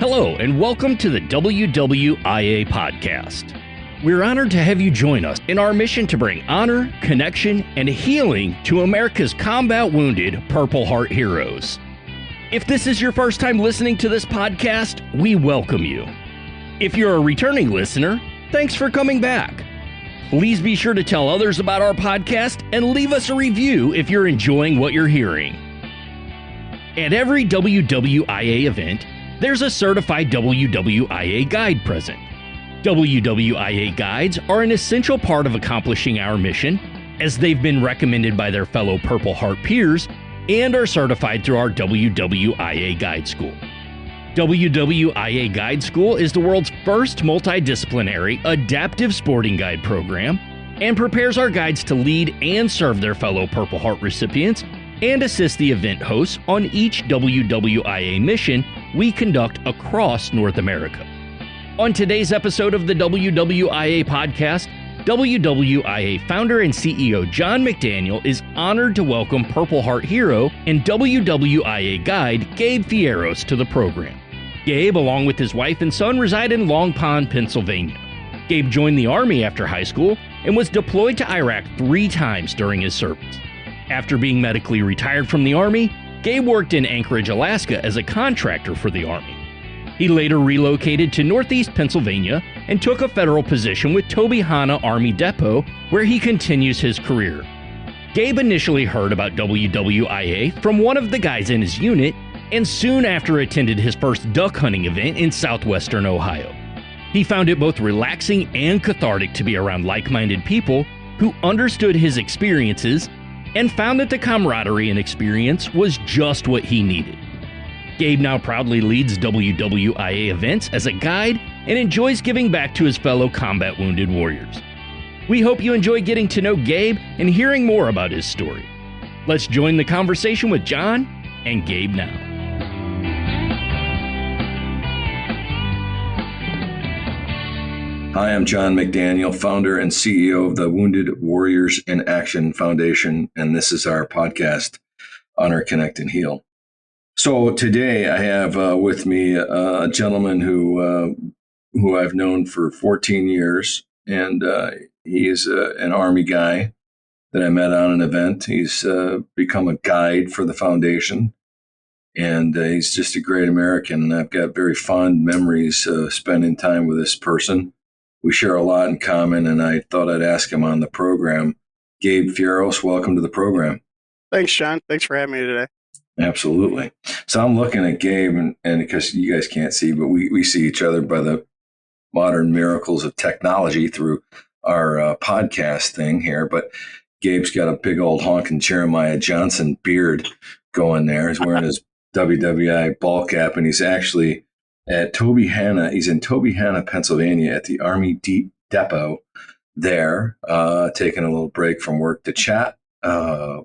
Hello, and welcome to the WWIA Podcast. We're honored to have you join us in our mission to bring honor, connection, and healing to America's combat-wounded Purple Heart heroes. If this is your first time listening to this podcast, we welcome you. If you're a returning listener, thanks for coming back. Please be sure to tell others about our podcast and leave us a review if you're enjoying what you're hearing. At every WWIA event, there's a certified WWIA guide present. WWIA Guides are an essential part of accomplishing our mission, as they've been recommended by their fellow Purple Heart peers and are certified through our WWIA Guide School. WWIA Guide School is the world's first multidisciplinary adaptive sporting guide program and prepares our guides to lead and serve their fellow Purple Heart recipients and assist the event hosts on each WWIA mission we conduct across North America. On today's episode of the WWIA Podcast, WWIA Founder and CEO John McDaniel is honored to welcome Purple Heart hero and WWIA Guide-Gabe Fierros to the program. Gabe, along with his wife and son, reside in Long Pond, Pennsylvania. Gabe joined the Army after high school and was deployed to Iraq 3 times during his service. After being medically retired from the Army, Gabe worked in Anchorage, Alaska as a contractor for the Army. He later relocated to Northeast Pennsylvania and took a federal position with Tobyhanna Army Depot, where he continues his career. Gabe initially heard about WWIA from one of the guys in his unit and soon after attended his first duck hunting event in southwestern Ohio. He found it both relaxing and cathartic to be around like-minded people who understood his experiences and found that the camaraderie and experience was just what he needed. Gabe now proudly leads WWIA events as a guide and enjoys giving back to his fellow combat-wounded warriors. We hope you enjoy getting to know Gabe and hearing more about his story. Let's join the conversation with John and Gabe now. Hi, I'm John McDaniel, founder and CEO of the Wounded Warriors in Action Foundation, and this is our podcast, Honor, Connect, and Heal. So today I have with me a gentleman who I've known for 14 years, and he is an Army guy that I met on an event. He's become a guide for the foundation, and he's just a great American, and I've got very fond memories spending time with this person. We share a lot in common, and I thought I'd ask him on the program. Gabe Fierros, welcome to the program. Thanks, John. Thanks for having me today. Absolutely. So I'm looking at Gabe, and because you guys can't see, but we see each other by the modern miracles of technology through our podcast thing here. But Gabe's got a big old honking Jeremiah Johnson beard going there. He's wearing his WWI ball cap, and he's actually at Tobyhanna. He's in Tobyhanna, Pennsylvania at the Army Depot there, taking a little break from work to chat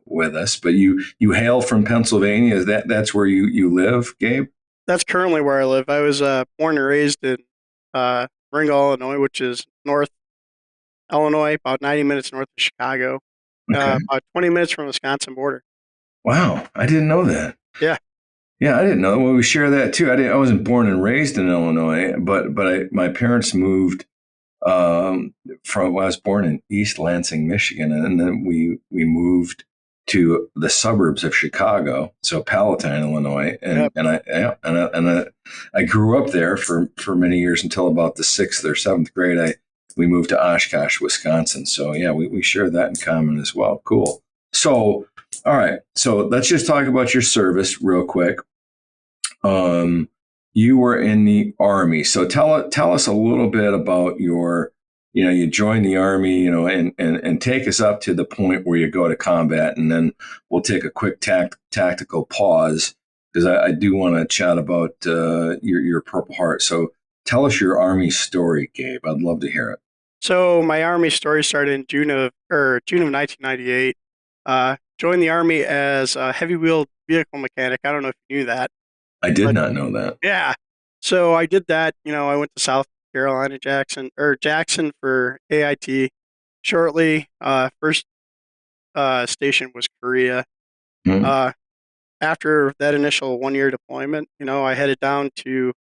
with us. But you hail from Pennsylvania. Is that's where you live, Gabe? That's currently where I live. I was born and raised in Ringgold, Illinois, which is North Illinois, about 90 minutes north of Chicago, Okay. about 20 minutes from the Wisconsin border. Wow, I didn't know that. Yeah. Yeah, I didn't know. Well, we share that too. I wasn't born and raised in Illinois, but my parents moved from. I was born in East Lansing, Michigan, and then we moved to the suburbs of Chicago, so Palatine, Illinois, and Yep. I grew up there for many years until about the 6th or 7th grade. We moved to Oshkosh, Wisconsin. So yeah, we share that in common as well. Cool. So. All right, so let's just talk about your service real quick. You were in the Army, so tell us a little bit about your, you joined the Army, and take us up to the point where you go to combat, and then we'll take a quick tactical pause because I do want to chat about your Purple Heart. So tell us your Army story, Gabe. I'd love to hear it. So my Army story started in June of 1998. Joined the Army as a heavy-wheeled vehicle mechanic. I don't know if you knew that. I did not know that. Yeah. So I did that. I went to South Carolina, Jackson for AIT. Shortly, first station was Korea. Mm-hmm. After that initial 1-year deployment, I headed down to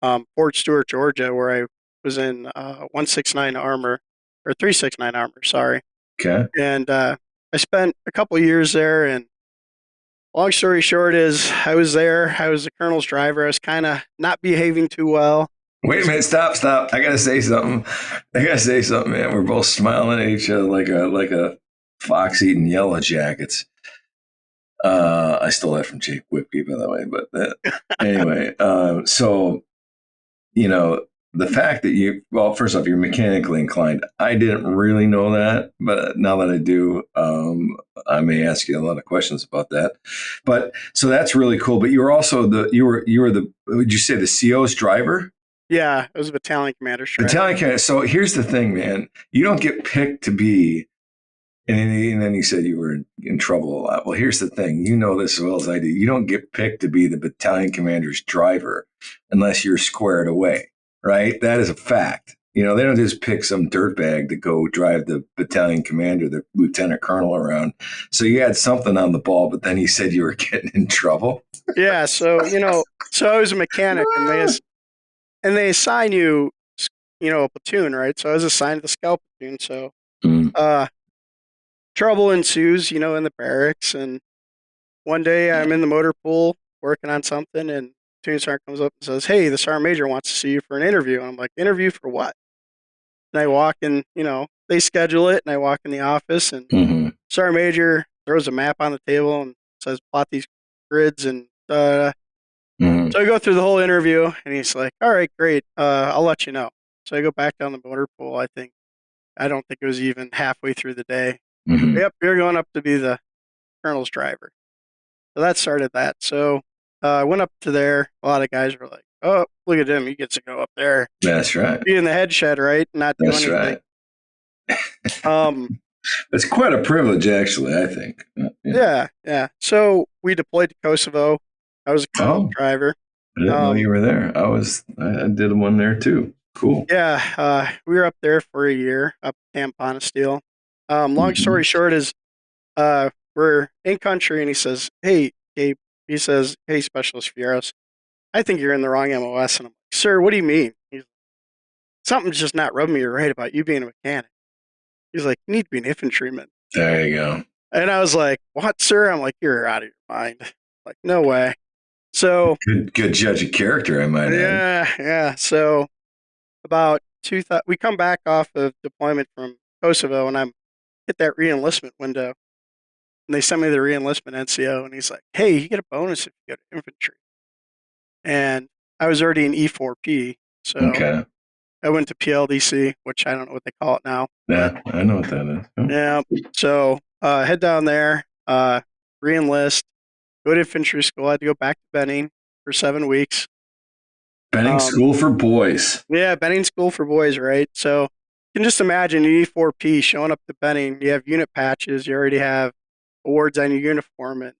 Fort Stewart, Georgia, where I was in 169 Armor, or 369 Armor, sorry. Okay. And I spent a couple years there, and long story short is I was there. I was the colonel's driver. I was kind of not behaving too well. Wait a minute. Stop. I got to say something. Man. We're both smiling at each other like a fox eating yellow jackets. I stole that from Jake Whitby, by the way. But anyway, so, the fact that first off, you're mechanically inclined. I didn't really know that, but now that I do, I may ask you a lot of questions about that. But so that's really cool. But you were also would you say the CO's driver? Yeah, it was a battalion commander's driver. Battalion commander. So here's the thing, man. You don't get picked to be. And then you said you were in trouble a lot. Well, here's the thing. You know this as well as I do. You don't get picked to be the battalion commander's driver unless you're squared away, right? That is a fact. They don't just pick some dirtbag to go drive the battalion commander, the lieutenant colonel around. So you had something on the ball, but then you said you were getting in trouble. Yeah. So, so I was a mechanic and they assign you, a platoon, right? So I was assigned to the scout platoon. So, trouble ensues, in the barracks. And one day I'm in the motor pool working on something, and platoon sergeant comes up and says, "Hey, the sergeant major wants to see you for an interview." And I'm like, "Interview for what?" And I walk in, they schedule it, and I walk in the office, and sergeant major throws a map on the table and says, "Plot these grids." And so I go through the whole interview, and he's like, "All right, great. I'll let you know." So I go back down the motor pool. I don't think it was even halfway through the day. Yep, you're going up to be the colonel's driver. So that started that. So I went up to there. A lot of guys were like, "Oh, look at him. He gets to go up there." That's right. Be in the head shed, right? Not do anything. That's right. It's quite a privilege, actually, I think. Yeah. So we deployed to Kosovo. I was a colonel driver. I didn't know you were there. I did one there too. Cool. Yeah, we were up there for a year, up Camp Ponesteel. Long story short is, we're in country, and he says, "Hey, Gabe," he says, "Hey, Specialist Fierros, I think you're in the wrong MOS." And I'm like, "Sir, what do you mean?" He's like, "Something's just not rubbing me right about you being a mechanic." He's like, "You need to be an infantryman." There you go. And I was like, "What, sir?" I'm like, "You're out of your mind." Like, no way. So good judge of character, I might add. Yeah. So about we come back off of deployment from Kosovo, and I'm hit that re-enlistment window, and they sent me the re-enlistment NCO, and he's like, "Hey, you get a bonus if you go to infantry." And I was already in E4P, so I went to PLDC, which I don't know what they call it now. Yeah, I know what that is. Oh. Yeah, so head down there, re-enlist, go to infantry school. I had to go back to Benning for 7 weeks. Benning School for Boys. Yeah, Benning School for Boys, right? So you can just imagine E4P showing up to Benning. You have unit patches. You already have awards on your uniform. And,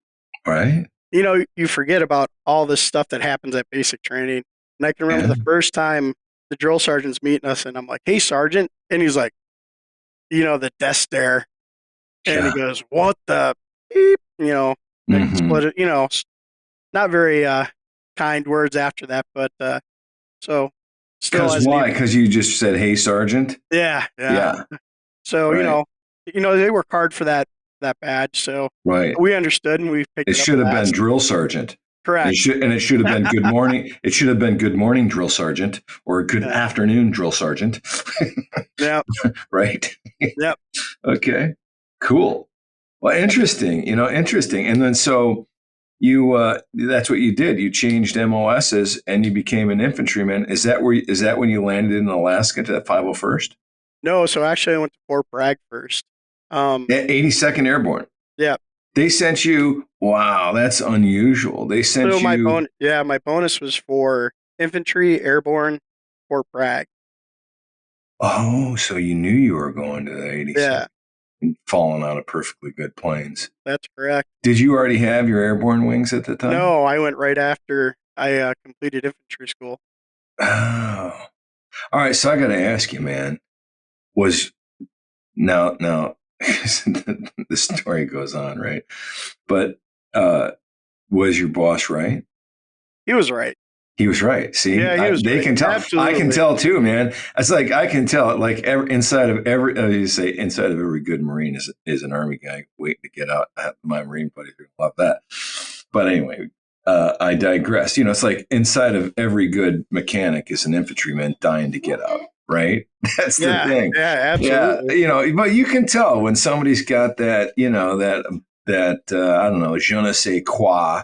right. You forget about all this stuff that happens at basic training. And I can remember the first time the drill sergeant's meeting us, and I'm like, "Hey, Sergeant." And he's like, the desk there. And he goes, "What the beep?" Split it, not very kind words after that, but so still. Because why? Because you just said, "Hey, Sergeant." Yeah. So they work hard for that badge. So right, we understood, and we picked it up. It should have been Drill Sergeant. Correct. It should have been Good Morning. It should have been Good Morning, Drill Sergeant, or Good Afternoon, Drill Sergeant. Yeah. Right. Yep. Okay. Cool. Well, interesting. Interesting. And then so you that's what you did. You changed MOSs and you became an infantryman. Is that when you landed in Alaska to that 501st? No, so actually I went to Fort Bragg first. 82nd Airborne. Yeah. They sent you. Wow, that's unusual. They sent you. My bonus was for infantry, airborne, Fort Bragg. Oh, so you knew you were going to the 82nd. Yeah. And falling out of perfectly good planes. That's correct. Did you already have your airborne wings at the time? No, I went right after I completed infantry school. Oh. All right, so I got to ask you, man. Now the story goes on, right? But was your boss right? He was right. He was right. See, Yeah, he was they right. can tell. Absolutely. I can tell too, man. It's like I can tell. Like inside of every, you say, inside of every good Marine is an Army guy waiting to get out. My Marine buddies love that. But anyway, I digress. You know, it's like inside of every good mechanic is an infantryman dying to get out. Right? That's the thing. Yeah, absolutely. Yeah, you know, but you can tell when somebody's got that. You know, that I don't know, je ne sais quoi,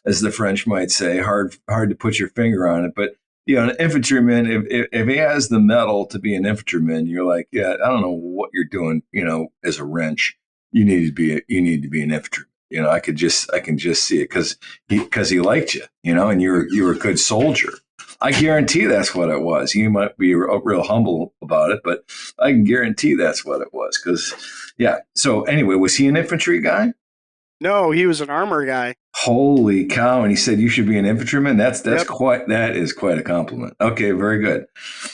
as the French might say, hard to put your finger on it. But you know, an infantryman, if he has the mettle to be an infantryman, you're like, yeah, I don't know what you're doing. You know, as a wrench, you need to be an infantryman. You know, I can just see it because he liked you. You know, and you were a good soldier. I guarantee that's what it was. You might be real humble about it, but I can guarantee that's what it was. Because, yeah. So anyway, was he an infantry guy? No, he was an armor guy. Holy cow! And he said you should be an infantryman. That is quite a compliment. Okay, very good.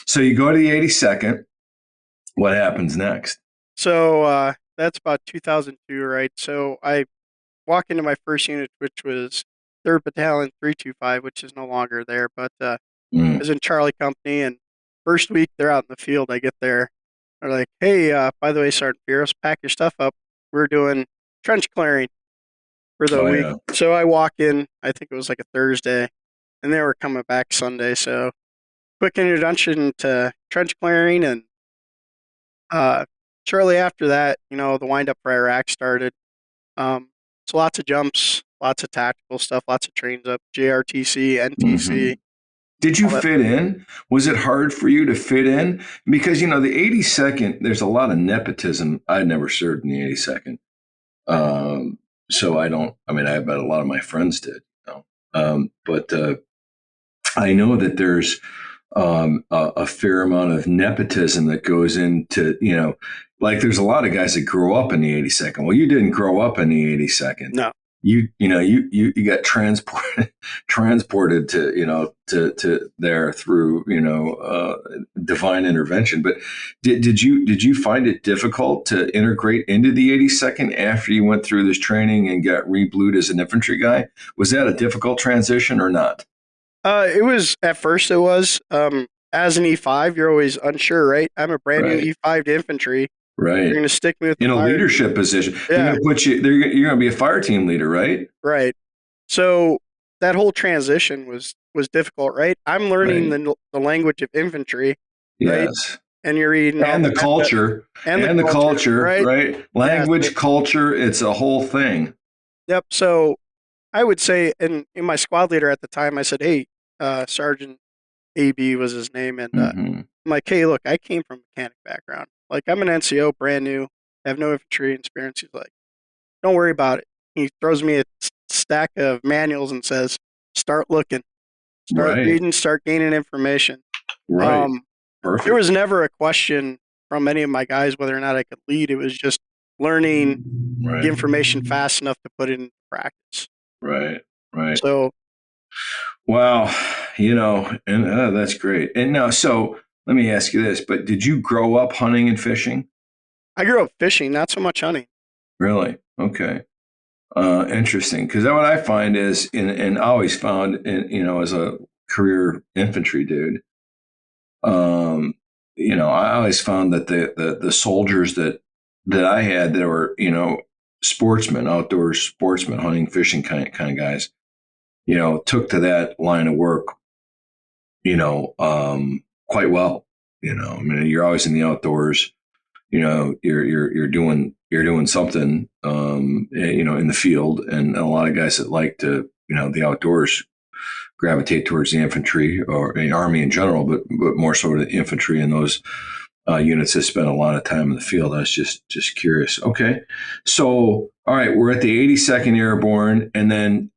So you go to the 82nd. What happens next? So that's about 2002, right? So I walk into my first unit, which was 3rd Battalion 325, which is no longer there, but I was in Charlie Company. And first week they're out in the field. I get there, they're like, "Hey, by the way, Sergeant Fierros, pack your stuff up. We're doing trench clearing for the week." Yeah. So I walk in, I think it was like a Thursday, and they were coming back Sunday. So quick introduction to trench clearing. And shortly after that, you know, the wind up for Iraq started. So lots of jumps, lots of tactical stuff, lots of trains up, JRTC, NTC. Did you fit in? Was it hard for you to fit in? Because, you know, the 82nd, there's a lot of nepotism. I never served in the 82nd. So I bet a lot of my friends did. You know? But I know that there's a fair amount of nepotism that goes into, you know, like there's a lot of guys that grow up in the 82nd. Well, you didn't grow up in the 82nd. No. You got transported to, you know, to there through, you know, divine intervention. But did you find it difficult to integrate into the 82nd after you went through this training and got reblued as an infantry guy? Was that a difficult transition or not? It was, at first it was. As an E5, you're always unsure, right? I'm a brand new E5 to infantry. Right. You're going to stick me with the in a fire leadership position. Yeah. They're going to put you. You're going to be a fire team leader, right? Right. So that whole transition was difficult, right? I'm learning the language of infantry. Right? Yes. And you're reading and the culture and the culture, right? Language, culture. It's a whole thing. Yep. So I would say, and in my squad leader at the time, I said, "Hey, Sergeant AB was his name," and I'm like, "Hey, look, I came from a mechanic background. Like, I'm an NCO, brand new, have no infantry experience." He's like, "Don't worry about it." He throws me a stack of manuals and says, "Start looking, start reading, start gaining information." Right. Perfect. There was never a question from any of my guys whether or not I could lead. It was just learning the information fast enough to put it into practice. Right. So, wow, you know, and that's great. And now, so let me ask you this: but did you grow up hunting and fishing? I grew up fishing, not so much hunting. Really? Okay. Interesting. Because what I find is, and I always found, you know, as a career infantry dude, you know, I always found that the soldiers that I had that were, you know, sportsmen, outdoor sportsmen, hunting, fishing kind of guys, you know, took to that line of work, you know, quite well. You know, I mean, you're always in the outdoors. You know, you're doing something, you know, in the field, and a lot of guys that like to, you know, the outdoors gravitate towards the infantry or the Army in general, but more so the infantry and those units that spend a lot of time in the field. I was just curious. Okay, so all right, we're at the 82nd Airborne, and then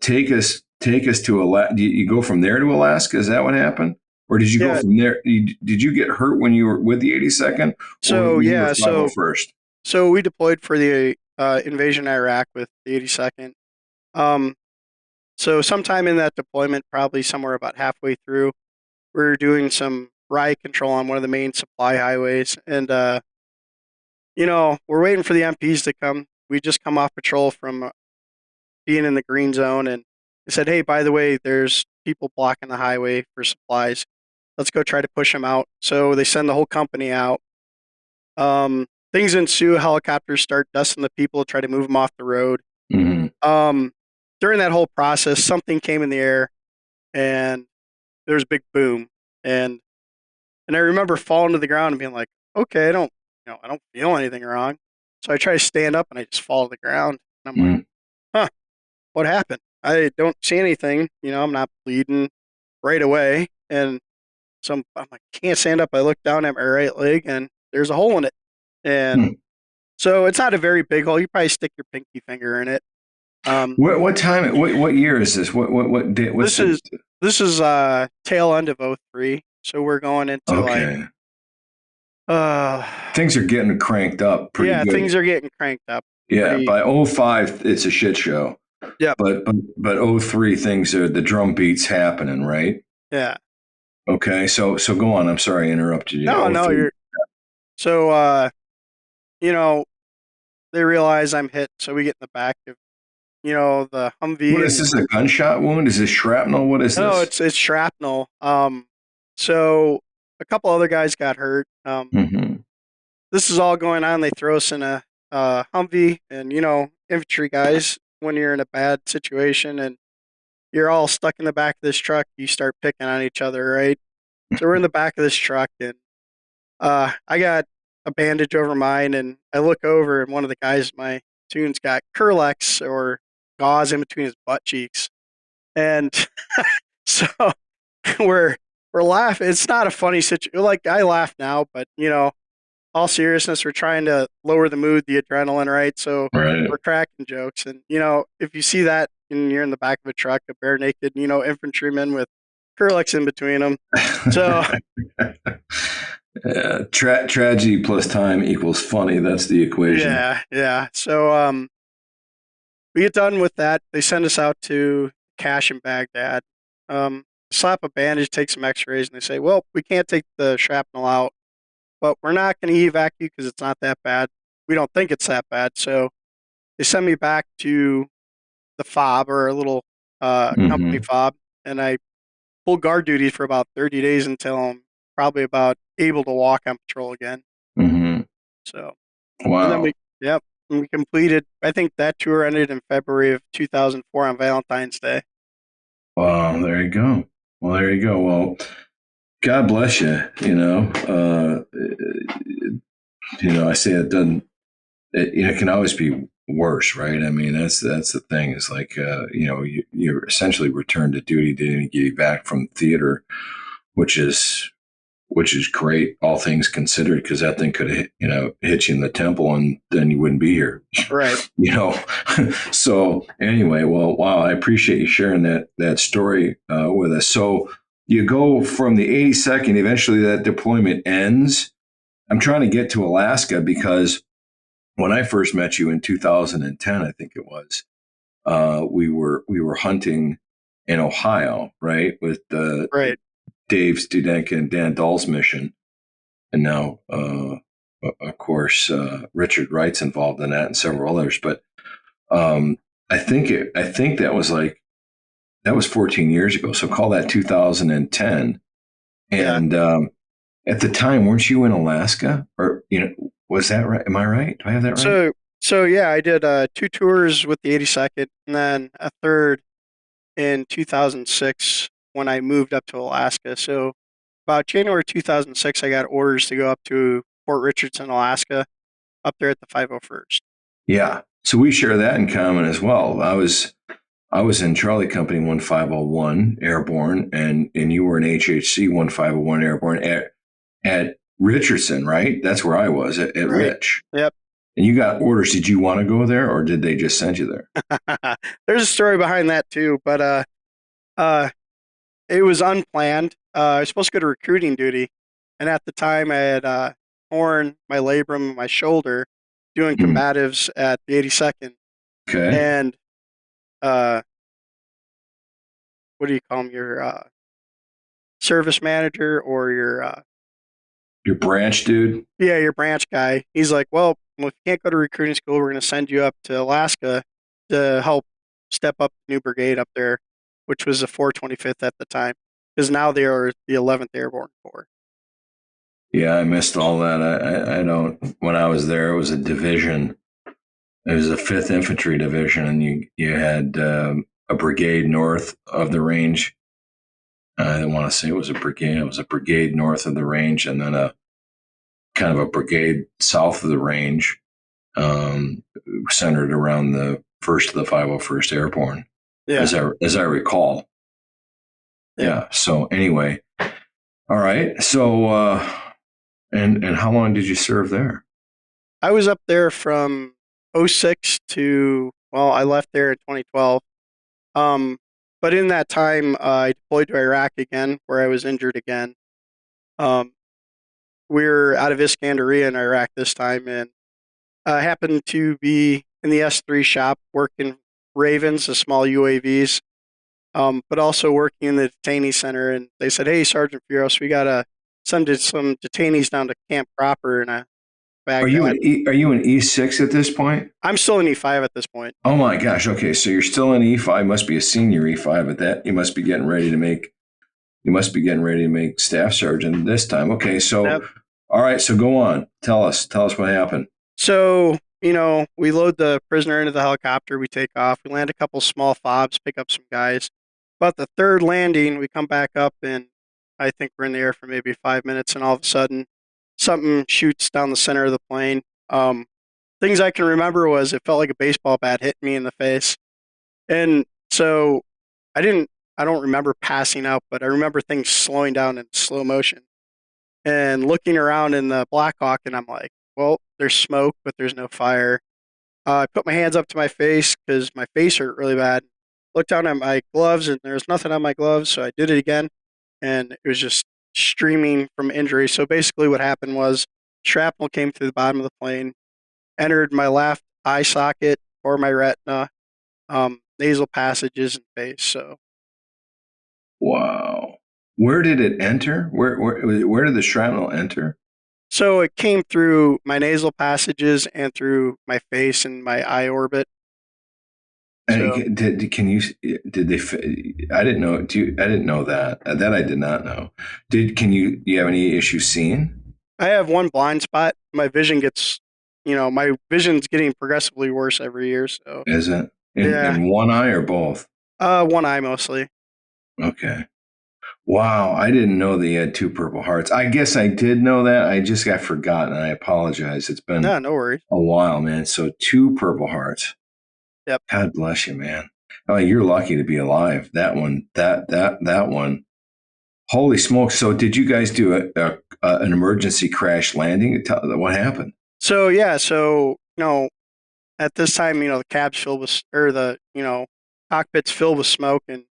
take us to Alaska. You go from there to Alaska? Is that what happened? Or did you go from there? Did you get hurt when you were with the 82nd? So first. So we deployed for the invasion of Iraq with the 82nd. So sometime in that deployment, probably somewhere about halfway through, we were doing some riot control on one of the main supply highways, and you know, we're waiting for the MPs to come. We just come off patrol from being in the green zone, and they said, "Hey, by the way, there's people blocking the highway for supplies. Let's go try to push them out. So they send the whole company out. Things ensue. Helicopters start dusting the people, try to move them off the road. During that whole process, something came in the air, and there was a big boom. And I remember falling to the ground and being like, "Okay, I don't feel anything wrong." So I try to stand up, and I just fall to the ground. And I'm like, "Huh, what happened? I don't see anything. I'm not bleeding right away." And so I'm like, "Can't stand up." I look down at my right leg, and there's a hole in it. And so it's not a very big hole. You probably stick your pinky finger in it. What time? What year is this? What day? This is tail end of 03. So we're going into okay. Things are getting cranked up pretty good. Yeah, things are getting cranked up. Yeah, by 05, it's a shit show. Yeah. But 03, the drum beat's happening, right? Yeah. Okay, so go on. I'm sorry I interrupted you. No, so they realize I'm hit, so we get in the back of the Humvee. What is this, a gunshot wound? Is this shrapnel? What is this? No, it's shrapnel. So a couple other guys got hurt. This is all going on. They throw us in a Humvee, and infantry guys, when you're in a bad situation and you're all stuck in the back of this truck, you start picking on each other, right? So we're in the back of this truck, and I got a bandage over mine, and I look over, and one of the guys in my platoon's got Curlex or gauze in between his butt cheeks, and so we're laughing. It's not a funny situation. Like, I laugh now, but all seriousness, we're trying to lower the mood, the adrenaline, right? So we're cracking jokes, and if you see that and you're in the back of a truck, a bare naked infantryman with Curlex in between them, so. Tragedy plus time equals funny. That's the equation. Yeah. So we get done with that. They send us out to cache in Baghdad. Slap a bandage, take some x-rays, and they say, well, we can't take the shrapnel out, but we're not going to evac you because it's not that bad. We don't think it's that bad. So they send me back to the FOB, or a little company FOB, and I pull guard duty for about 30 days until I'm probably about able to walk on patrol again. So, wow. And then we completed. I think that tour ended in February of 2004 on Valentine's Day. Wow, there you go. Well, God bless you. I say it doesn't. It can always be worse, right? I mean, that's the thing. Is like, you're essentially returned to duty to get you back from theater, which is great, all things considered, because that thing could have hit you in the temple, and then you wouldn't be here. Right. So anyway, well, wow, I appreciate you sharing that story with us. So you go from the 82nd, eventually that deployment ends. I'm trying to get to Alaska because when I first met you in 2010, I think it was, we were hunting in Ohio, right? With Right. Dave Studenka and Dan Dahl's mission. And now, of course, Richard Wright's involved in that and several others. But I think that was 14 years ago. So call that 2010. And at the time, weren't you in Alaska? Or, was that right? Am I right? Do I have that right? So yeah, I did 2 tours with the 82nd, and then a third in 2006 when I moved up to Alaska. So about January 2006, I got orders to go up to Fort Richardson, Alaska, up there at the 501st. Yeah. So we share that in common as well. I was in Charlie Company 1501 Airborne, and you were in HHC 1501 Airborne at Richardson, right? That's where I was at right. Rich. Yep. And you got orders. Did you want to go there, or did they just send you there? There's a story behind that too, but it was unplanned. I was supposed to go to recruiting duty, and at the time I had torn my labrum in my shoulder doing combatives at the 82nd. Okay. And what do you call them? Your service manager or your branch dude? Yeah, your branch guy. He's like, well, if you can't go to recruiting school, we're going to send you up to Alaska to help step up the new brigade up there. which was the 425th at the time, because now they are the 11th Airborne Corps. Yeah, I missed all that. I don't. When I was there, it was a division. It was a 5th Infantry Division, and you had a brigade north of the range. I didn't want to say it was a brigade. It was a brigade north of the range, and then a kind of a brigade south of the range, centered around the 1st of the 501st Airborne, as I recall. Yeah. So anyway, all right. So and how long did you serve there? I was up there from 06 to, well, I left there in 2012. But in that time, I deployed to Iraq again, where I was injured again. We were out of Iskandariyah in Iraq this time, and I happened to be in the S3 shop working Ravens, the small UAVs, but also working in the detainee center. And they said, "Hey, Sergeant Fierros, we got to send some detainees down to Camp Proper in a bag." Are you an E6 at this point? I'm still in E5 at this point. Oh my gosh! Okay, so you're still in E5. Must be a senior E5 at that. You must be getting ready to make. You must be getting ready to make staff sergeant this time. Okay, so Yep. All right, so go on. Tell us what happened. So, we load the prisoner into the helicopter, we take off, we land a couple small fobs, pick up some guys. About the third landing, we come back up, and I think we're in the air for maybe 5 minutes, and all of a sudden, something shoots down the center of the plane. Things I can remember was it felt like a baseball bat hit me in the face. And so I don't remember passing out, but I remember things slowing down in slow motion. And looking around in the Black Hawk, and I'm like, well, there's smoke, but there's no fire. I put my hands up to my face because my face hurt really bad. Looked down at my gloves, and there was nothing on my gloves, so I did it again, and it was just streaming from injury. So basically what happened was shrapnel came through the bottom of the plane, entered my left eye socket or my retina, nasal passages, and face. So, wow. Where did it enter? Where did the shrapnel enter? So it came through my nasal passages and through my face and my eye orbit. So, I didn't know. I didn't know that. That I did not know. You have any issue seeing? I have one blind spot. My vision my vision's getting progressively worse every year. So is it in one eye or both? One eye mostly. Okay. Wow, I didn't know that you had 2 Purple Hearts. I guess I did know that. I just got forgotten. I apologize. It's been no worries. A while, man. So 2 Purple Hearts. Yep. God bless you, man. Oh, you're lucky to be alive. That one. Holy smokes! So did you guys do an emergency crash landing? What happened? So at this time, the cab's filled with, or the cockpit's filled with smoke, and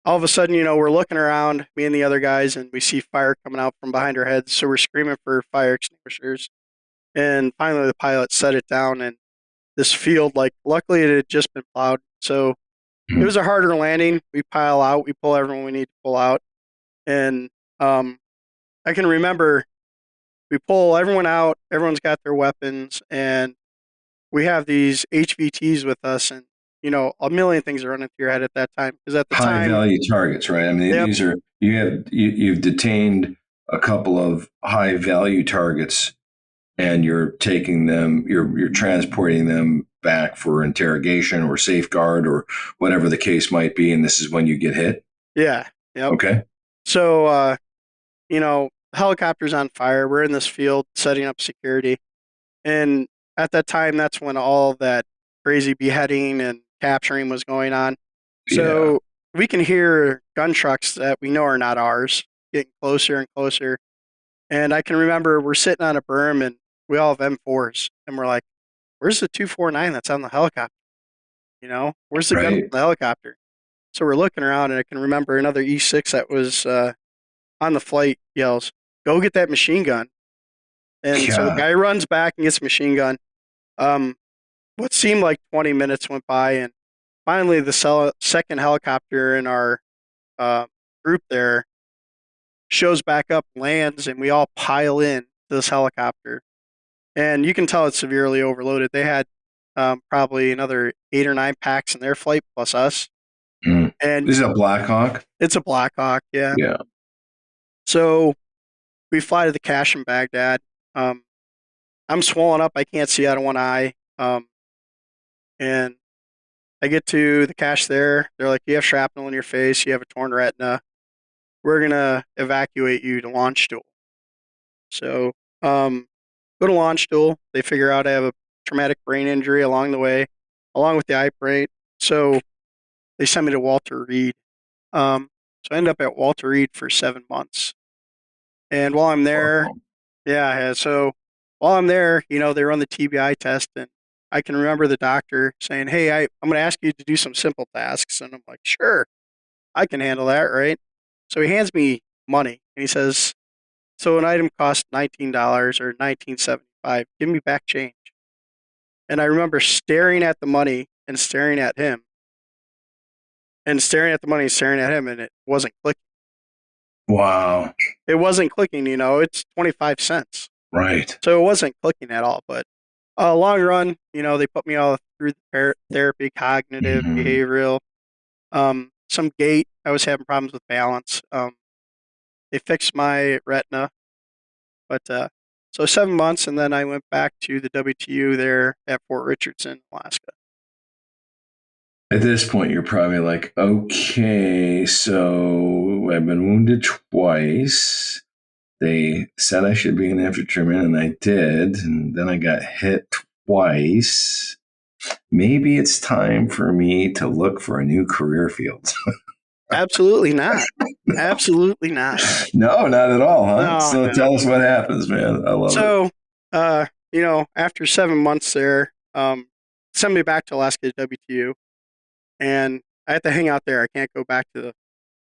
all of a sudden, we're looking around, me and the other guys, and we see fire coming out from behind our heads. So we're screaming for fire extinguishers. And finally, the pilot set it down, and this field, luckily it had just been plowed. So it was a harder landing. We pile out, we pull everyone we need to pull out. And I can remember we pull everyone out, everyone's got their weapons, and we have these HVTs with us, and a million things are running through your head at that time. Because at the time, high value targets, right? I mean, yep. These are you've detained a couple of high value targets, and you're taking them, you're transporting them back for interrogation or safeguard or whatever the case might be. And this is when you get hit. Yeah. Yep. Okay. So, helicopter's on fire. We're in this field setting up security, and at that time, that's when all that crazy beheading and capturing was going on. So we can hear gun trucks that we know are not ours getting closer and closer. And I can remember we're sitting on a berm, and we all have M4s, and we're like, where's the 249 that's on the helicopter? Where's the gun on the helicopter? So we're looking around, and I can remember another E6 that was on the flight yells, go get that machine gun. And so the guy runs back and gets the machine gun. What seemed like 20 minutes went by, and finally the second helicopter in our group there shows back up, lands, and we all pile in to this helicopter. And you can tell it's severely overloaded. They had probably another 8 or 9 packs in their flight plus us. And This is a Black Hawk? it's a Black Hawk, yeah. Yeah. So we fly to the cache in Baghdad. I'm swollen up. I can't see out of one eye. And I get to the cache there. They're like, you have shrapnel in your face. You have a torn retina. We're going to evacuate you to launch stool. So go to launch stool. They figure out I have a traumatic brain injury along the way, along with the eye brain. So they send me to Walter Reed. So I end up at Walter Reed for 7 months. And while I'm there, so while I'm there, they run the TBI test, and I can remember the doctor saying, hey, I'm going to ask you to do some simple tasks. And I'm like, sure, I can handle that, right? So he hands me money, and he says, so an item costs $19 or $19.75. Give me back change. And I remember staring at the money and staring at him, and staring at the money and staring at him, and it wasn't clicking. Wow. It wasn't clicking, it's 25 cents. Right. So it wasn't clicking at all. But long run, they put me all through the therapy, cognitive, behavioral, some gait. I was having problems with balance. They fixed my retina. But so 7 months, and then I went back to the WTU there at Fort Richardson, Alaska. At this point, you're probably like, okay, so I've been wounded twice. They said I should be in infantryman, and I did. And then I got hit twice. Maybe it's time for me to look for a new career field. Absolutely not. Absolutely not. No, not at all, huh? No, So tell us what happens, man. I love it. So, after 7 months there, send me back to Alaska WTU, and I have to hang out there. I can't go back to the.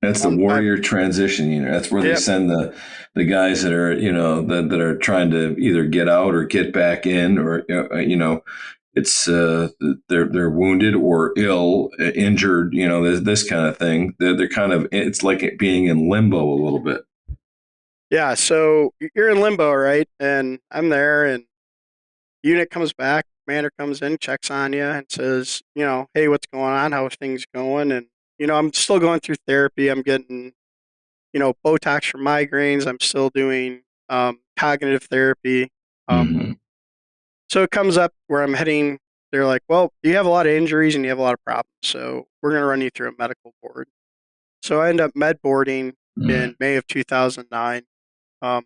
That's the warrior transition unit. That's where they send the guys that are that are trying to either get out or get back in, or it's they're wounded or ill, injured. This kind of thing. They're kind of, it's like it being in limbo a little bit. Yeah, so you're in limbo, right? And I'm there, and unit comes back, commander comes in, checks on you, and says, hey, what's going on? How are things going? And I'm still going through therapy. I'm getting, Botox for migraines. I'm still doing cognitive therapy. So it comes up where I'm heading. They're like, well, you have a lot of injuries and you have a lot of problems, so we're going to run you through a medical board. So I end up med boarding in May of 2009. And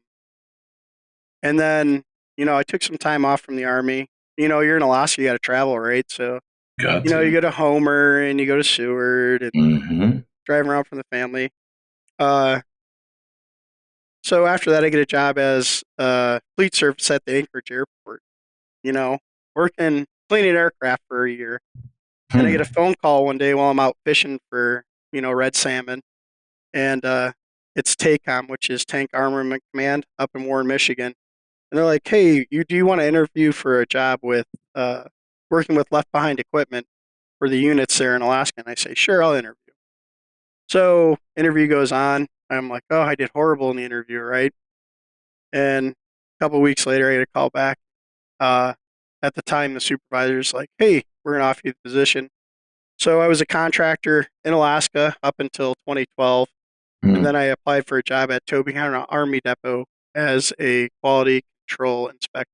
then, I took some time off from the Army. You're in Alaska, you got to travel, right? So, you go to Homer and you go to Seward and drive around from the family. So after that, I get a job as fleet service at the Anchorage airport, working, cleaning aircraft for a year. And I get a phone call one day while I'm out fishing for, red salmon. And it's TACOM, which is Tank Armament Command up in Warren, Michigan. And they're like, hey, do you want to interview for a job with working with left behind equipment for the units there in Alaska? And I say, sure, I'll interview. So interview goes on. I'm like, oh, I did horrible in the interview, right? And a couple of weeks later, I get a call back. At the time, the supervisor's like, hey, we're going to offer you the position. So I was a contractor in Alaska up until 2012. And then I applied for a job at Tobyhanna Army Depot as a quality control inspector.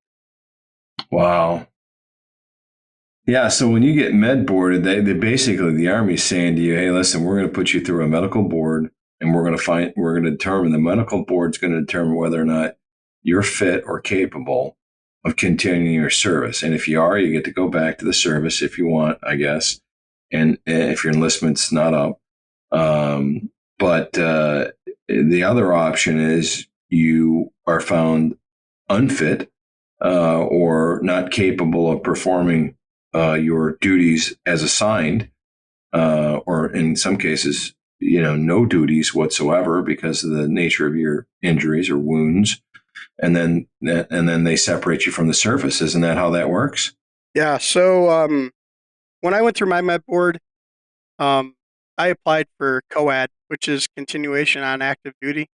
Wow. Yeah, so when you get med boarded, they basically, the Army's saying to you, hey, listen, we're going to put you through a medical board, and we're going to determine, the medical board's going to determine whether or not you're fit or capable of continuing your service. And if you are, you get to go back to the service if you want, I guess. And if your enlistment's not up. But the other option is you are found unfit or not capable of performing your duties as assigned, or in some cases, no duties whatsoever because of the nature of your injuries or wounds. And then they separate you from the service. Isn't that how that works? Yeah. So when I went through my med board, I applied for COAD, which is continuation on active duty.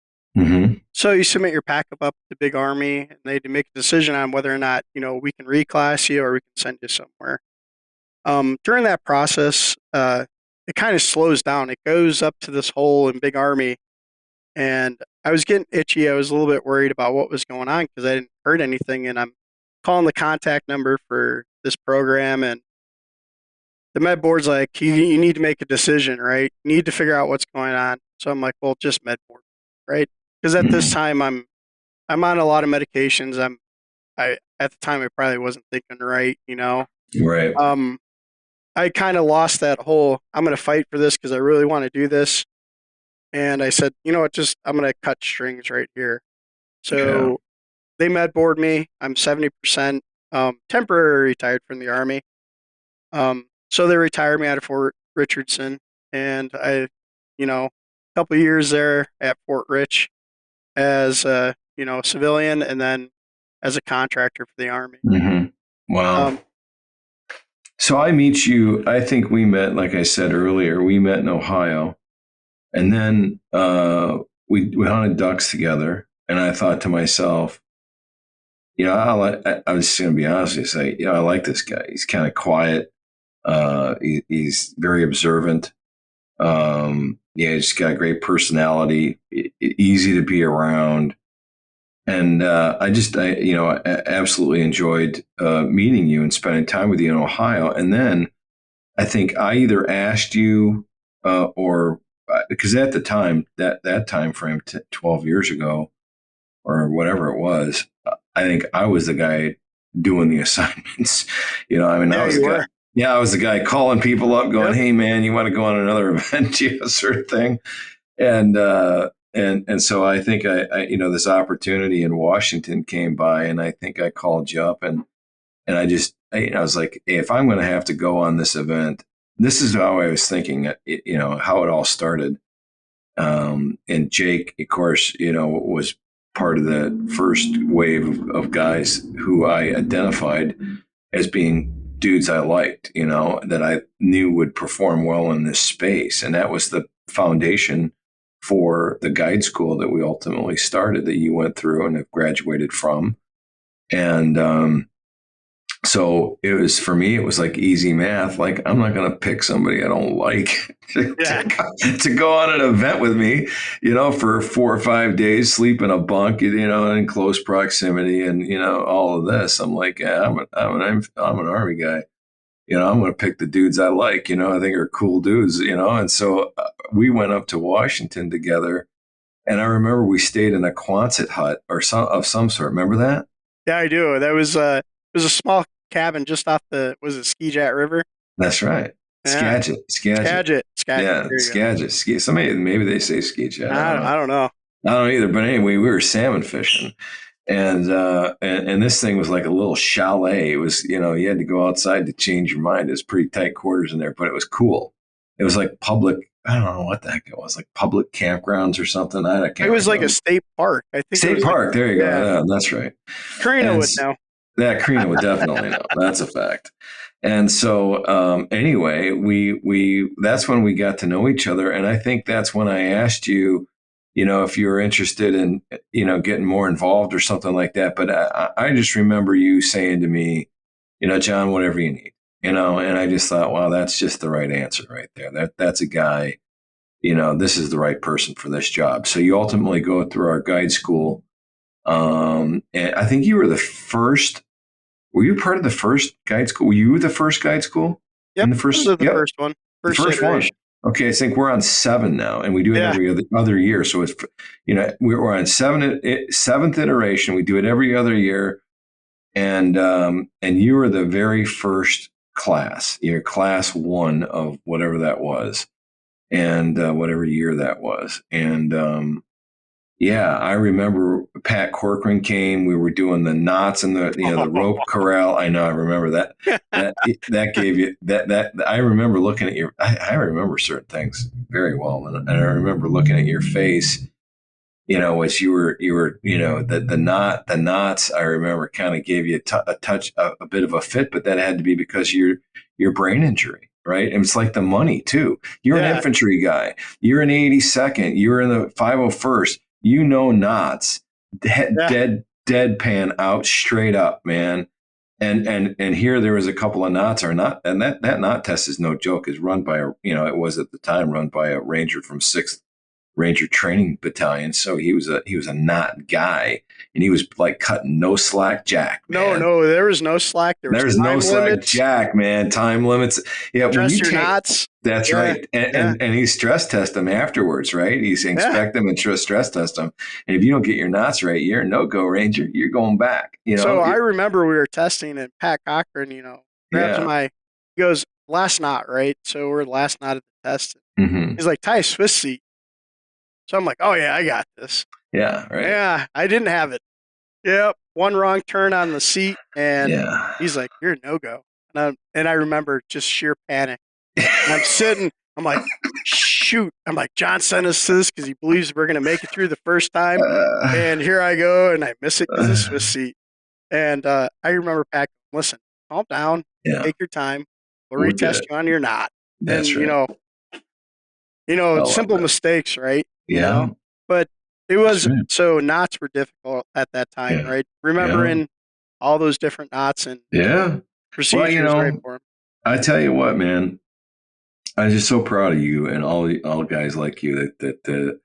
So you submit your packet up to the big Army, and they make a decision on whether or not we can reclass you or we can send you somewhere. During that process, it kind of slows down. It goes up to this hole in Big Army, and I was getting itchy. I was a little bit worried about what was going on because I didn't heard anything, and I'm calling the contact number for this program, and the med board's like, you need to make a decision, right? You need to figure out what's going on. So I'm like, well, just med board, right? Because at this time I'm on a lot of medications. At the time I probably wasn't thinking right, Right. I kind of lost that whole, I'm going to fight for this because I really want to do this. And I said, you know what, I'm going to cut strings right here. So they med board me. I'm 70% temporary retired from the Army. So they retired me out of Fort Richardson, and I, a couple of years there at Fort Rich as a, civilian, and then as a contractor for the Army. Mm-hmm. Wow. So I think we met, like I said earlier, we met in Ohio, and then we hunted ducks together, and I thought to myself, I was just going to be honest with you, say, I like this guy. He's kind of quiet. He's very observant. He's got a great personality, easy to be around. And I absolutely enjoyed meeting you and spending time with you in Ohio. And then I think I either asked you or because at the time, that time frame, 12 years ago or whatever it was, I think I was the guy doing the assignments. I was the guy. Yeah, I was the guy calling people up, going, "Hey, man, you want to go on another event?" Sort of thing. And so I think I this opportunity in Washington came by, and I think I called you up, and I was like, hey, if I'm going to have to go on this event, this is how I was thinking. How it all started. And Jake, of course, was part of the first wave of guys who I identified as being dudes I liked, that I knew would perform well in this space. And that was the foundation for the guide school that we ultimately started, that you went through and have graduated from. And so it was, for me, it was like easy math. Like, I'm not going to pick somebody I don't like to go on an event with me, for 4 or 5 days, sleep in a bunk, in close proximity, and all of this. I'm like, I'm an Army guy. I'm going to pick the dudes I like. I think are cool dudes. And so we went up to Washington together, and I remember we stayed in a Quonset hut or some sort. Remember that? Yeah, I do. That was it was a small cabin just off Skagit River? That's right. Yeah. Skagit. Yeah, Skagit. Somebody, maybe they say Skagit. I don't know. I don't either. But anyway, we were salmon fishing, and this thing was like a little chalet. It was, you had to go outside to change your mind. It was pretty tight quarters in there, but it was cool. It was like public. I don't know what the heck it was, like public campgrounds or something. It was like a state park. I think state park. There you go. Yeah, that's right. Karina would know. Yeah, Karina would definitely know. That's a fact. And so, anyway, we that's when we got to know each other. And I think that's when I asked you, if you were interested in, getting more involved or something like that. But I just remember you saying to me, John, whatever you need, and I just thought, wow, that's just the right answer right there. That's a guy, this is the right person for this job. So you ultimately go through our guide school. And I think you were the first. Were you part of the first guide school? Were you the first guide school? Yep, in the first one. First one. Okay, I think we're on 7 now, and we do it every other year. So it's, we're on seventh iteration. We do it every other year, and you were the very first class. You're class 1 of whatever that was, and whatever year that was, and. Yeah, I remember Pat Corcoran came. We were doing the knots and the rope corral. I know, I remember that. That gave you that. I remember looking at your. I remember certain things very well, and I remember looking at your face. As you were, the knots. I remember kind of gave you a bit of a fit, but that had to be because your brain injury. Right. And it's like the money too. You're an infantry guy. You're an 82nd. You're in the 501st. Knots, deadpan out straight up, man. And here there was a couple of knots or not, and that knot test is no joke. Is run by it was at the time run by a ranger from 6th Ranger Training Battalion. So he was a knot guy, and he was like cutting no slack jack, man. No, there was no slack. There's no slack jack, man. Time limits. Yeah, when you take knots. That's right. And he stress test them afterwards, right? He's inspect them and stress test them. And if you don't get your knots right, you're a no-go, Ranger. You're going back. So I remember we were testing, and Pat Cochran, grabs he goes, last knot, right? So we're last knot at the test. Mm-hmm. He's like, tie a Swiss seat. So I'm like, oh yeah, I got this. Yeah, right. Yeah, I didn't have it. Yep, one wrong turn on the seat, and he's like, you're a no-go. And I remember just sheer panic. And I'm sitting, I'm like, shoot. I'm like, John sent us to this because he believes we're going to make it through the first time. And here I go, and I miss it because of the Swiss seat. And I remember Pat, listen, calm down, take your time. We'll retest you on your knot. That's right. Simple mistakes, right? Yeah. But it was, so knots were difficult at that time, right? Remembering all those different knots and procedures right for them. I tell you what, man, I'm just so proud of you and all guys like you that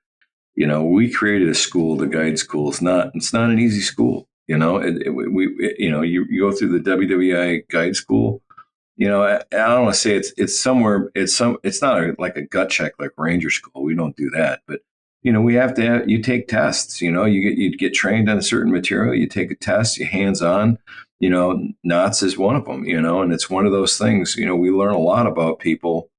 we created a school, the Guide School. It's not an easy school. You go through the WWIA Guide School. I don't want to say it's not like a gut check like Ranger School. We don't do that, but we have to you take tests. You get trained on a certain material. You take a test. You hands on. Knots is one of them. And it's one of those things. We learn a lot about people.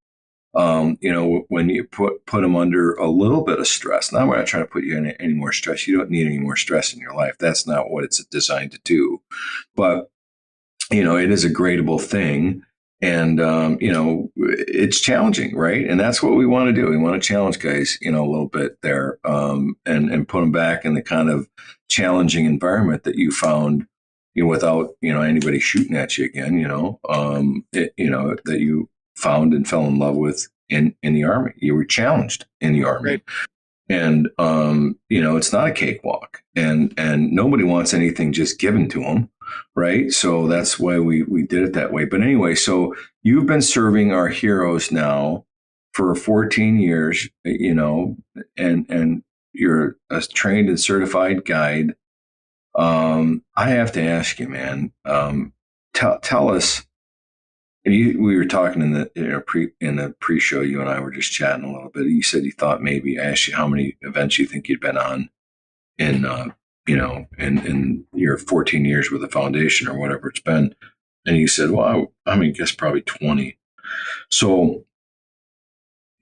When you put them under a little bit of stress. Now we're not trying to put you in any more stress. You don't need any more stress in your life. That's not what it's designed to do. But it is a gradable thing. And, it's challenging, right? And that's what we want to do. We want to challenge guys, a little bit there and put them back in the kind of challenging environment that you found, without, anybody shooting at you again, that you found and fell in love with in the Army. You were challenged in the Army. Right. And, it's not a cakewalk and nobody wants anything just given to them. Right. So that's why we did it that way. But anyway, so you've been serving our heroes now for 14 years, and you're a trained and certified guide. I have to ask you, man, tell us, we were talking in the pre-show, you and I were just chatting a little bit. You said you thought maybe, I asked you how many events you think you'd been on in your 14 years with the foundation or whatever it's been. And you said, well, I guess probably 20. So,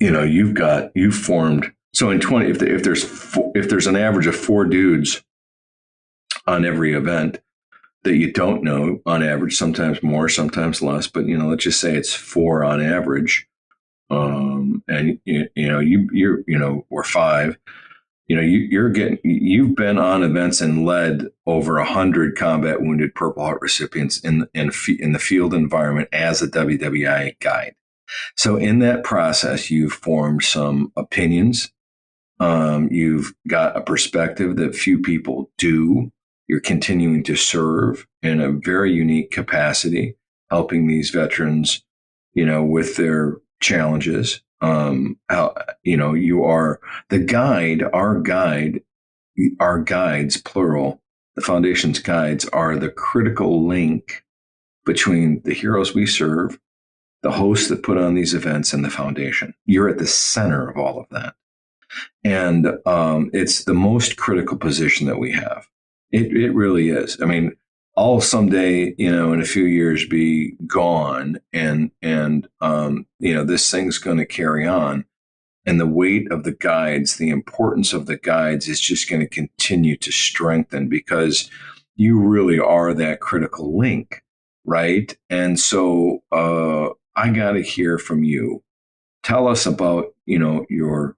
you've formed, so in 20, if there's an average of 4 dudes on every event that you don't know on average, sometimes more, sometimes less, but, let's just say it's 4 on average. And we're 5. You've been on events and led over 100 combat wounded Purple Heart recipients in the field environment as a WWIA guide. So in that process, you've formed some opinions. You've got a perspective that few people do. You're continuing to serve in a very unique capacity, helping these veterans, with their challenges. You are the guide, our guides, plural, the foundation's guides are the critical link between the heroes we serve, the hosts that put on these events, and the foundation. You're at the center of all of that. And it's the most critical position that we have. It really is. I'll someday, in a few years be gone and this thing's going to carry on. And the weight of the guides, the importance of the guides is just going to continue to strengthen because you really are that critical link, right? And so I got to hear from you. Tell us about, your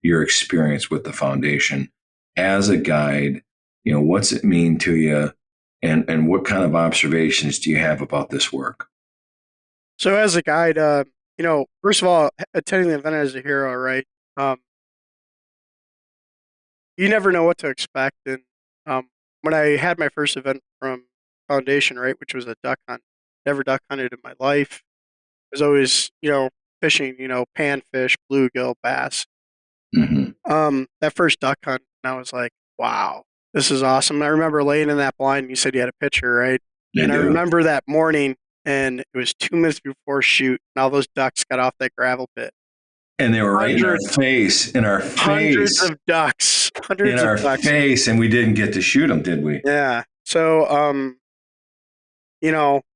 experience with the foundation as a guide. What's it mean to you? And what kind of observations do you have about this work? So as a guide, first of all, attending the event as a hero, right? You never know what to expect. And when I had my first event from foundation, right, which was a duck hunt. Never duck hunted in my life. I was always, fishing, panfish, bluegill, bass. That first duck hunt, and I was like, wow, this is awesome. I remember laying in that blind, and you said you had a picture, right? And I remember that morning, and it was 2 minutes before shoot, and all those ducks got off that gravel pit. And they were right in our face, Hundreds of ducks. In our face, and we didn't get to shoot them, did we? Yeah. So,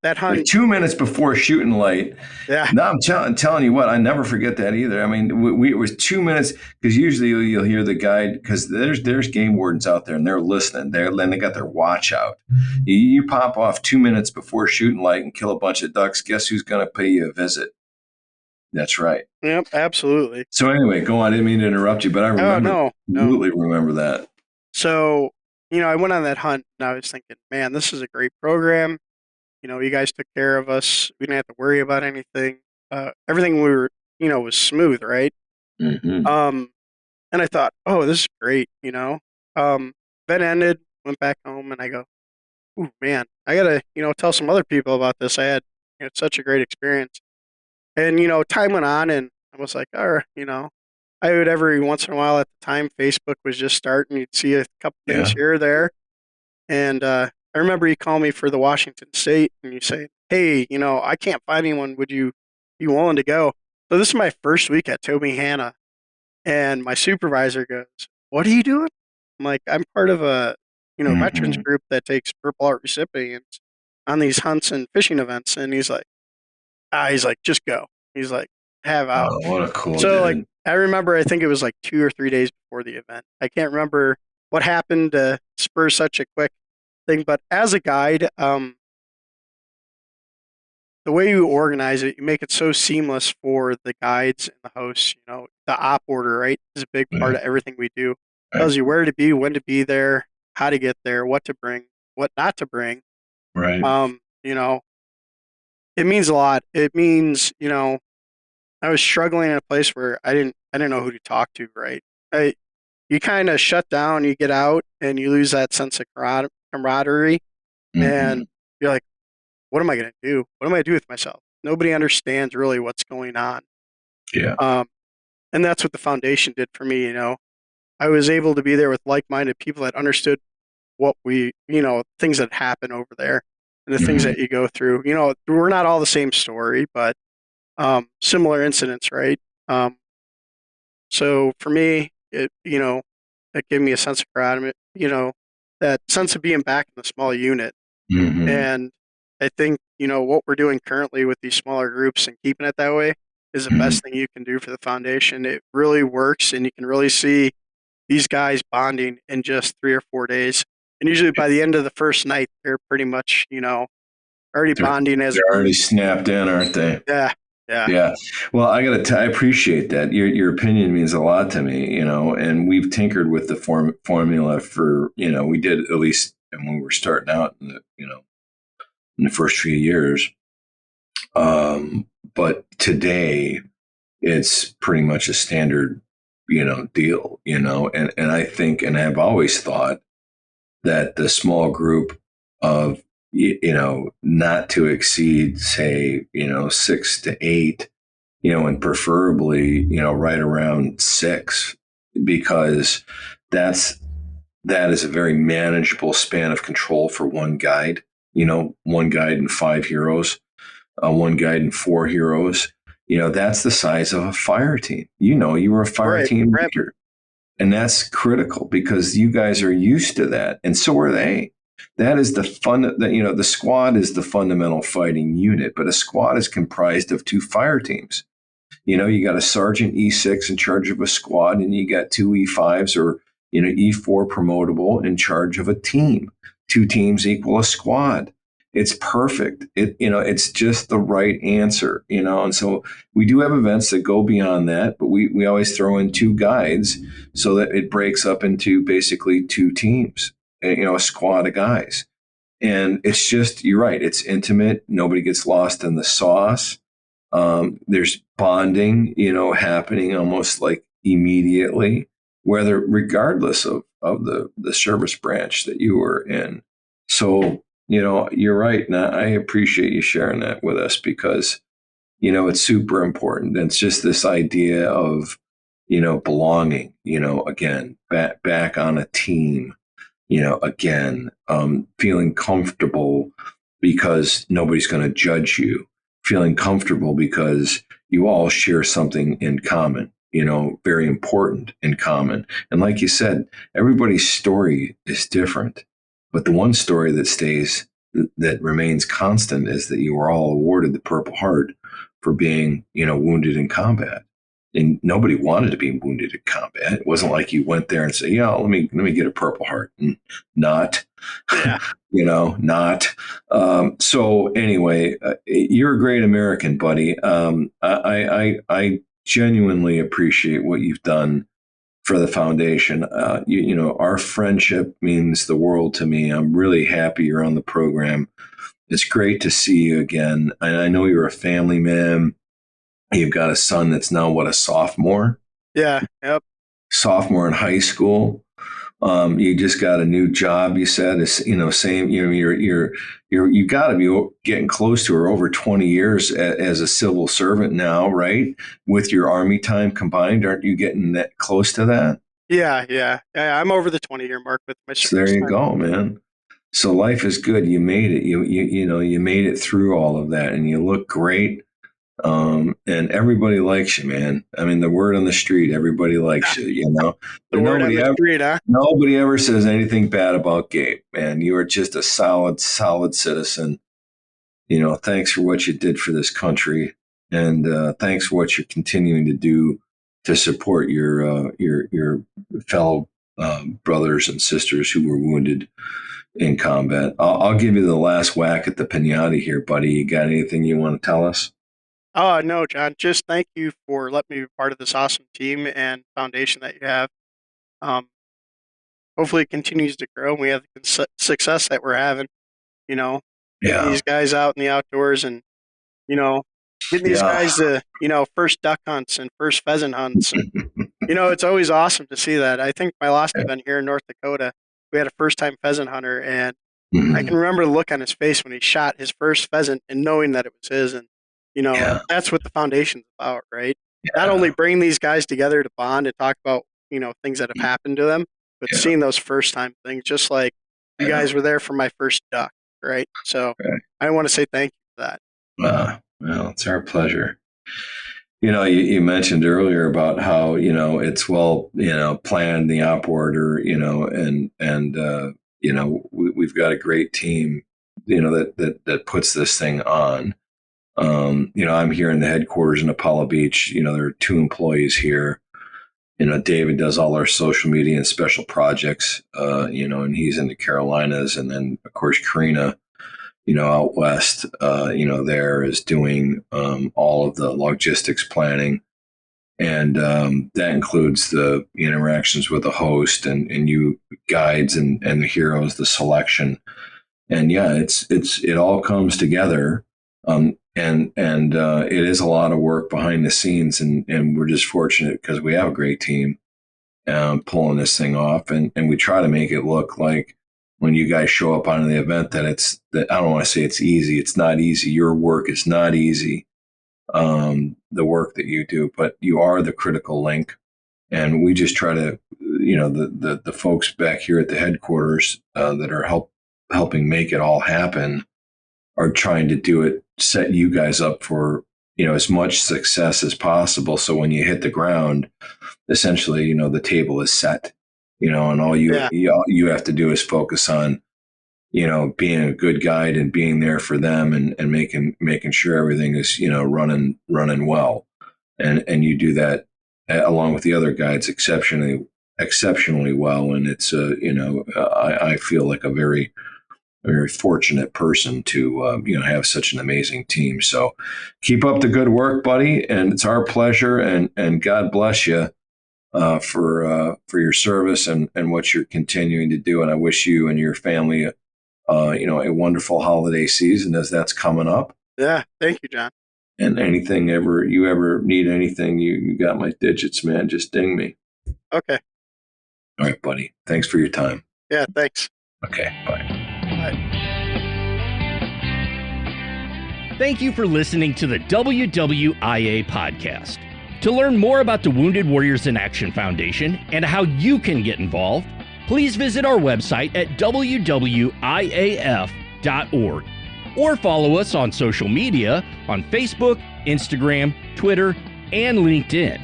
that hunt. Like 2 minutes before shooting light. Yeah. No, I'm telling you what, I never forget that either. I mean, it was 2 minutes, because usually you'll hear the guide, because there's game wardens out there, and they're listening. They got their watch out. You pop off 2 minutes before shooting light and kill a bunch of ducks, guess who's going to pay you a visit? That's right. Yep, absolutely. So anyway, go on. I didn't mean to interrupt you, but I absolutely remember that. So, I went on that hunt, and I was thinking, man, this is a great program. You guys took care of us. We didn't have to worry about anything. Everything we were, was smooth, right? Mm-hmm. And I thought, oh, this is great, Event ended, went back home, and I go, ooh, man, I got to, tell some other people about this. I had such a great experience. And, time went on, and I was like, all right, I would every once in a while at the time, Facebook was just starting. You'd see a couple things here or there. And I remember you called me for the Washington State, and you say, hey, I can't find anyone. Would you be willing to go? So this is my first week at Tobyhanna, and my supervisor goes, what are you doing? I'm like, I'm part of a, veterans group that takes Purple Heart recipients on these hunts and fishing events. And he's like, just go. He's like, have out. Oh, what a cool So, dude. I remember, I think it was like 2 or 3 days before the event. I can't remember what happened to spur such a quick thing, but as a guide, the way you organize it, you make it so seamless for the guides and the hosts. The op order, right, is a big part of everything we do. It tells you where to be, when to be there, how to get there, what to bring, what not to bring. Right. It means a lot. It means, I was struggling in a place where I didn't know who to talk to, right? You kind of shut down, you get out, and you lose that sense of camaraderie, and you're like, what am I going to do? What am I going to do with myself? Nobody understands really what's going on. Yeah. And that's what the foundation did for me, I was able to be there with like-minded people that understood what things that happen over there and the things that you go through. We're not all the same story, but similar incidents, right? So for me, it gave me a sense of pride, that sense of being back in the small unit. And I think, what we're doing currently with these smaller groups and keeping it that way is the best thing you can do for the foundation. It really works, and you can really see these guys bonding in just 3 or 4 days. And usually by the end of the first night, they're pretty much, already bonding as they're already snapped in, aren't they? Yeah. Well, I appreciate that. Your opinion means a lot to me, and we've tinkered with the formula for, we did at least when we were starting out in the first few years. But today it's pretty much a standard, deal, and I think, and I've always thought that the small group of, not to exceed, say, 6 to 8, and preferably, right around 6, because that is a very manageable span of control for one guide, one guide and 5 heroes, one guide and 4 heroes. That's the size of a fire team. You were a fire team leader. And that's critical because you guys are used to that. And so are they. That is the the squad is the fundamental fighting unit, but a squad is comprised of 2 fire teams. You got a sergeant E6 in charge of a squad, and you got 2 E5s or, E4 promotable in charge of a team. 2 teams equal a squad. It's perfect. It's just the right answer, and so we do have events that go beyond that, but we always throw in 2 guides so that it breaks up into basically 2 teams, a squad of guys. And it's just, you're right. It's intimate. Nobody gets lost in the sauce. There's bonding, happening almost like immediately, regardless of the service branch that you were in. So, you're right. And I appreciate you sharing that with us because, it's super important. And it's just this idea of, belonging, again, back on a team, again, feeling comfortable because nobody's going to judge you, feeling comfortable because you all share something in common, very important in common. And like you said, everybody's story is different, but the one story that stays, that remains constant is that you were all awarded the Purple Heart for being, wounded in combat. And nobody wanted to be wounded in combat. It wasn't like you went there and said, let me get a Purple Heart. And not, Yeah. not. So anyway, you're a great American, buddy. I genuinely appreciate what you've done for the foundation. Our friendship means the world to me. I'm really happy you're on the program. It's great to see you again. And I know you're a family man. You've got a son that's now a sophomore? Yeah. Yep. Sophomore in high school. You just got a new job. You said, same. You got to be getting close to or over 20 years as a civil servant now, right? With your Army time combined, aren't you getting that close to that? Yeah. I'm over the 20-year mark with my service. So there you go, man. So life is good. You made it. You made it through all of that, and you look great. And everybody likes you, man. I mean, the word on the street, everybody likes you, Nobody ever says anything bad about Gabe, man. You are just a solid citizen. Thanks for what you did for this country. And thanks for what you're continuing to do to support your fellow brothers and sisters who were wounded in combat. I'll give you the last whack at the pinata here, buddy. You got anything you want to tell us? Oh, no, John. Just thank you for letting me be part of this awesome team and foundation that you have. Hopefully it continues to grow and we have the success that we're having, getting these guys out in the outdoors and, getting these guys to, first duck hunts and first pheasant hunts. And, it's always awesome to see that. I think my last event here in North Dakota, we had a first-time pheasant hunter, and I can remember the look on his face when he shot his first pheasant and knowing that it was his. And, that's what the foundation's about, right? Yeah. Not only bring these guys together to bond and talk about, things that have happened to them, but seeing those first-time things, just like you guys were there for my first duck, right? So I want to say thank you for that. Well, it's our pleasure. You mentioned earlier about how, it's well, planned, the op order, we've got a great team, that puts this thing on. I'm here in the headquarters in Apollo Beach. There are 2 employees here. David does all our social media and special projects, and he's in the Carolinas. And then, of course, Karina, out west, there is doing all of the logistics planning. And that includes the interactions with the host and you guides and the heroes, the selection. And yeah, it all comes together. And it is a lot of work behind the scenes, and we're just fortunate because we have a great team pulling this thing off, and we try to make it look like when you guys show up on the event that I don't want to say it's easy. It's not easy. Your work is not easy. The work that you do, but you are the critical link, and we just try to, the folks back here at the headquarters that are helping make it all happen are trying to do it, set you guys up for, as much success as possible. So when you hit the ground, essentially, the table is set, and all you have to do is focus on, being a good guide and being there for them and making sure everything is, running well. And you do that along with the other guides exceptionally well. And it's, I feel like a very fortunate person to have such an amazing team. So keep up the good work, buddy, and it's our pleasure. And God bless you for your service and what you're continuing to do. And I wish you and your family a wonderful holiday season as that's coming up. Yeah, thank you, John. And anything you ever need anything, you got my digits, man. Just ding me. Okay. All right, buddy. Thanks for your time. Yeah, thanks. Okay, bye. Bye. Thank you for listening to the WWIA Podcast. To learn more about the Wounded Warriors in Action Foundation and how you can get involved, please visit our website at WWIAF.org or follow us on social media on Facebook, Instagram, Twitter, and LinkedIn.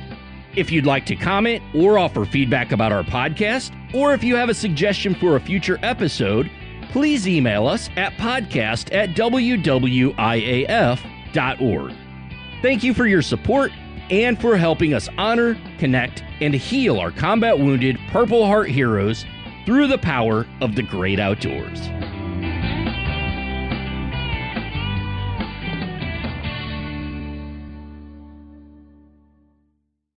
If you'd like to comment or offer feedback about our podcast, or if you have a suggestion for a future episode, please email us at podcast@WWIAF.org. Thank you for your support and for helping us honor, connect, and heal our combat wounded Purple Heart heroes through the power of the great outdoors.